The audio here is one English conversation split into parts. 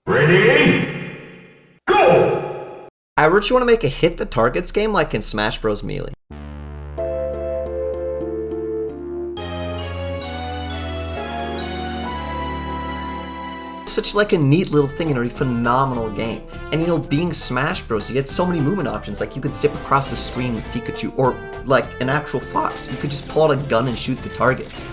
Ready? Go! I really want to make a hit the targets game like in Smash Bros. Melee. Such like a neat little thing and a phenomenal game. And you know, being Smash Bros, you get so many movement options. Like you could zip across the screen with Pikachu, or like an actual fox, you could just pull out a gun and shoot the targets.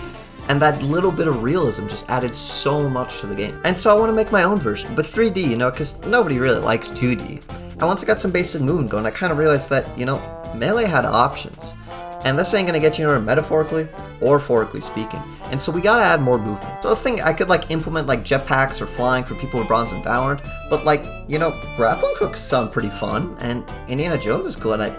And that little bit of realism just added so much to the game. And so I want to make my own version, but 3D, you know, because nobody really likes 2D. And once I got some basic movement going, I kind of realized that, you know, Melee had options. And this ain't gonna get you anywhere metaphorically or phorically speaking. And so we gotta add more movement. So I was thinking I could like implement like jetpacks or flying for people with bronze and Valorant, but like, you know, grappling hooks sound pretty fun, and Indiana Jones is cool, and I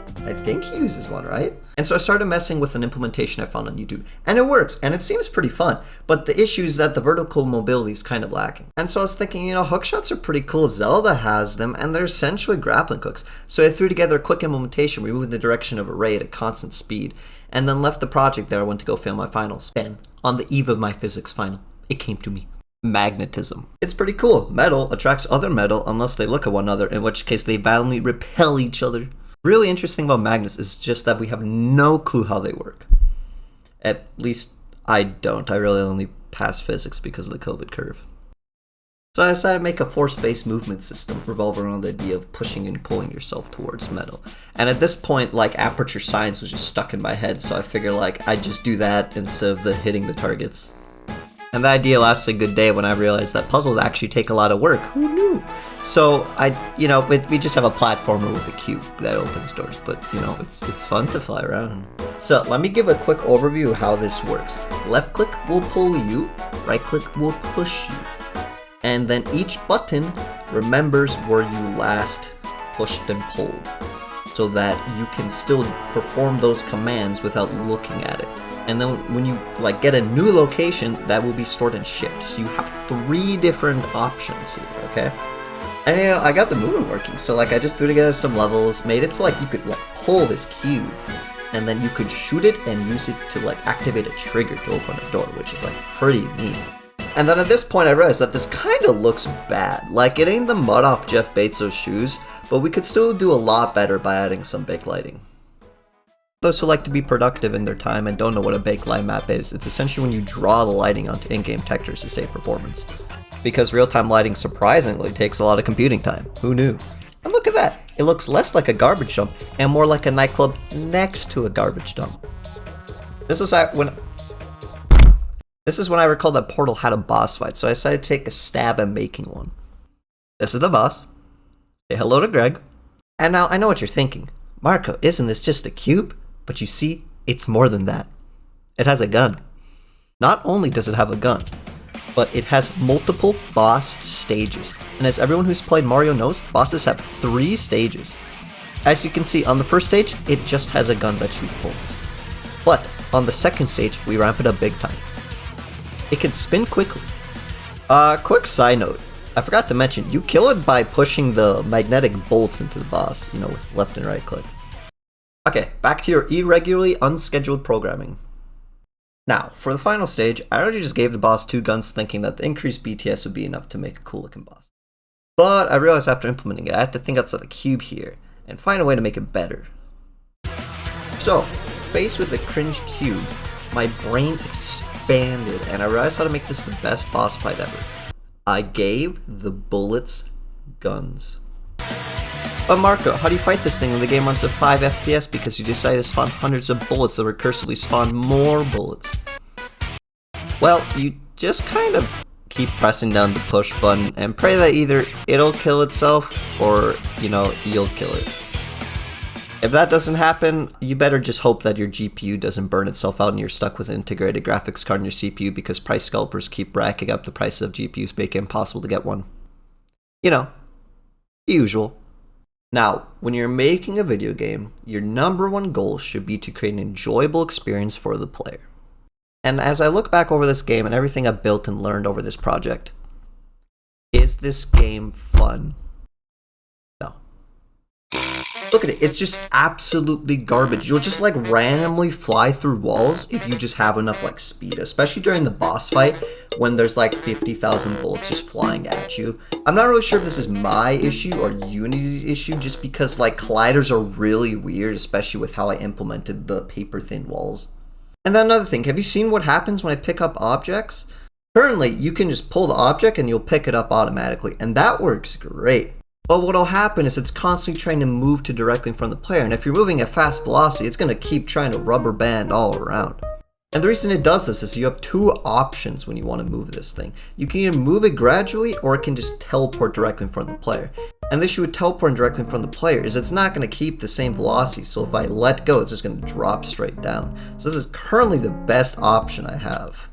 think he uses one, right? And so I started messing with an implementation I found on YouTube, and it works, and it seems pretty fun, but the issue is that the vertical mobility is kind of lacking. And so I was thinking, you know, hook shots are pretty cool, Zelda has them, and they're essentially grappling hooks. So I threw together a quick implementation, removing the direction of a ray at a constant speed, and then left the project there. I went to go fail my finals. Then, on the eve of my physics final, it came to me. Magnetism. It's pretty cool. Metal attracts other metal unless they look at one another, in which case they violently repel each other. Really interesting about magnets is just that we have no clue how they work. At least I don't. I really only passed physics because of the COVID curve. So I decided to make a force-based movement system revolving around the idea of pushing and pulling yourself towards metal. And at this point, like, aperture science was just stuck in my head, so I figured, like, I'd just do that instead of hitting the targets. And the idea lasted a good day when I realized that puzzles actually take a lot of work. Who knew? So we just have a platformer with a cube that opens doors, but, you know, it's fun to fly around. So let me give a quick overview of how this works. Left click will pull you, right click will push you. And then each button remembers where you last pushed and pulled, so that you can still perform those commands without looking at it. And then when you like get a new location, that will be stored in shift. So you have 3 different options here, okay? And you know, I got the movement working, so like I just threw together some levels, made it so like you could like pull this cube, and then you could shoot it and use it to like activate a trigger to open a door, which is like pretty neat. And then at this point I realized that this kinda looks bad. Like, it ain't the mud off Jeff Bezos' shoes, but we could still do a lot better by adding some backlighting. Those who like to be productive in their time and don't know what a backlight map is, it's essentially when you draw the lighting onto in-game textures to save performance. Because real-time lighting surprisingly takes a lot of computing time. Who knew? And look at that! It looks less like a garbage dump and more like a nightclub next to a garbage dump. This is when I recalled that Portal had a boss fight, so I decided to take a stab at making one. This is the boss. Say hello to Greg. And now I know what you're thinking. Marco, isn't this just a cube? But you see, it's more than that. It has a gun. Not only does it have a gun, but it has multiple boss stages. And as everyone who's played Mario knows, bosses have 3 stages. As you can see, on the first stage, it just has a gun that shoots bullets. But on the second stage, we ramp it up big time. It can spin quickly. Quick side note, I forgot to mention, you kill it by pushing the magnetic bolts into the boss, you know, with left and right click. Okay, back to your irregularly unscheduled programming. Now, for the final stage, I already just gave the boss 2 guns thinking that the increased BTS would be enough to make a cool looking boss. But I realized after implementing it, I had to think outside the cube here, and find a way to make it better. So, faced with a cringe cube, my brain expanded, and I realized how to make this the best boss fight ever. I gave the bullets guns. But Marco, how do you fight this thing when the game runs at 5 FPS because you decided to spawn hundreds of bullets that recursively spawn more bullets? Well, you just kind of keep pressing down the push button and pray that either it'll kill itself or, you know, you'll kill it. If that doesn't happen, you better just hope that your GPU doesn't burn itself out and you're stuck with an integrated graphics card in your CPU because price scalpers keep racking up the price of GPUs, making it impossible to get one. You know, the usual. Now, when you're making a video game, your #1 goal should be to create an enjoyable experience for the player. And as I look back over this game and everything I've built and learned over this project, is this game fun? No. Look at it, it's just absolutely garbage. You'll just like randomly fly through walls if you just have enough like speed, especially during the boss fight when there's like 50,000 bullets just flying at you. I'm not really sure if this is my issue or Unity's issue, just because like colliders are really weird, especially with how I implemented the paper thin walls. And then another thing, have you seen what happens when I pick up objects? Currently, you can just pull the object and you'll pick it up automatically, and that works great. But what'll happen is it's constantly trying to move to directly in front of the player, and if you're moving at fast velocity, it's going to keep trying to rubber band all around. And the reason it does this is you have two options when you want to move this thing. You can either move it gradually, or it can just teleport directly in front of the player. And the issue with teleporting directly in front of the player is it's not going to keep the same velocity, so if I let go, it's just going to drop straight down. So this is currently the best option I have.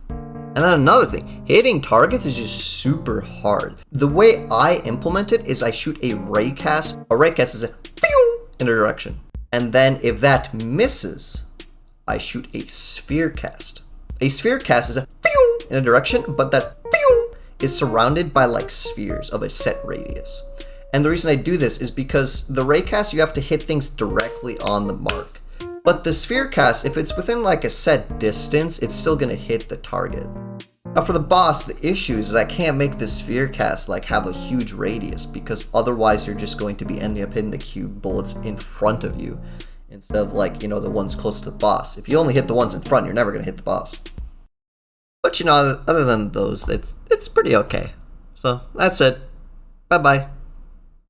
And then another thing, hitting targets is just super hard. The way I implement it is I shoot a ray cast. A ray cast is a pew in a direction. And then if that misses, I shoot a sphere cast. A sphere cast is a pew in a direction, but that pew is surrounded by like spheres of a set radius. And the reason I do this is because the ray cast, you have to hit things directly on the mark. But the sphere cast, if it's within like a set distance, it's still gonna hit the target. Now for the boss, the issue is I can't make the sphere cast like have a huge radius, because otherwise you're just going to be ending up hitting the cube bullets in front of you, instead of like, you know, the ones close to the boss. If you only hit the ones in front, you're never gonna hit the boss. But you know, other than those, it's pretty okay. So that's it. Bye bye.